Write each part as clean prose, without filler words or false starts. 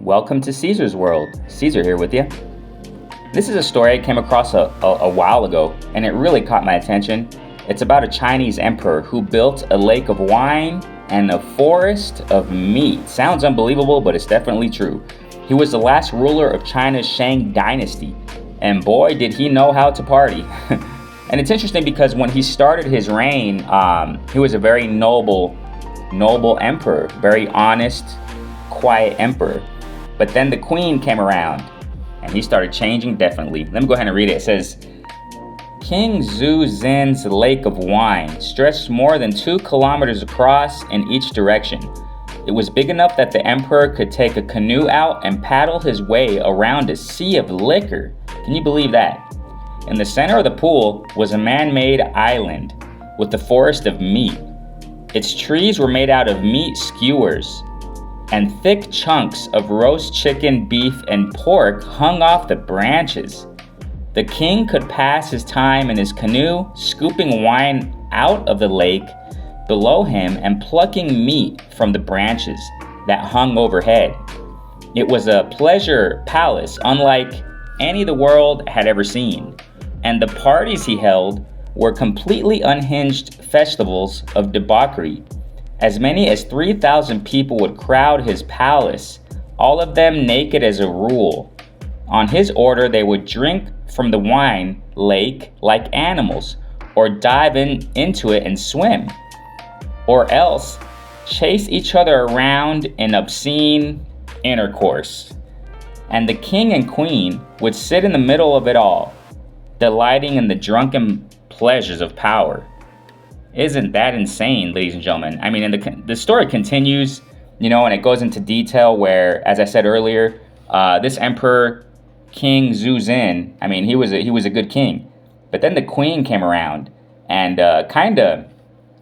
Welcome to Caesar's World. Cesar here with you. This is a story I came across a while ago, and it really caught my attention. It's about a Chinese emperor who built a lake of wine and a forest of meat. Sounds unbelievable, but it's definitely true. He was the last ruler of China's Shang dynasty, and boy, did he know how to party. And it's interesting because when he started his reign, he was a very noble emperor, very honest, quiet emperor. But then the queen came around and he started changing definitely. Let me go ahead and read it. It says, King Zhou Xin's lake of wine stretched more than 2 kilometers across in each direction. It was big enough that the emperor could take a canoe out and paddle his way around a sea of liquor. Can you believe that? In the center of the pool was a man-made island with a forest of meat. Its trees were made out of meat skewers, and thick chunks of roast chicken, beef, and pork hung off the branches. The king could pass his time in his canoe, scooping wine out of the lake below him and plucking meat from the branches that hung overhead. It was a pleasure palace unlike any the world had ever seen, and the parties he held were completely unhinged festivals of debauchery. As many as 3,000 people would crowd his palace, all of them naked as a rule. On his order, they would drink from the wine lake like animals, or dive into it and swim, or else chase each other around in obscene intercourse. And the king and queen would sit in the middle of it all, delighting in the drunken pleasures of power. Isn't that insane, ladies and gentlemen? I mean, and the story continues, and it goes into detail where, as I said earlier, this emperor, King Zhou Xin, I mean, he was a good king. But then the queen came around and kind of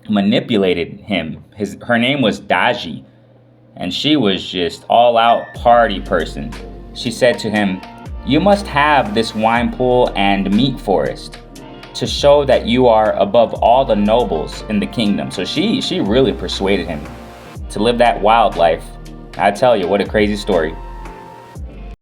manipulated him. Her name was Daji, and she was just all-out party person. She said to him, "You must have this wine pool and meat forest to show that you are above all the nobles in the kingdom." So she really persuaded him to live that wild life. I tell you, what a crazy story.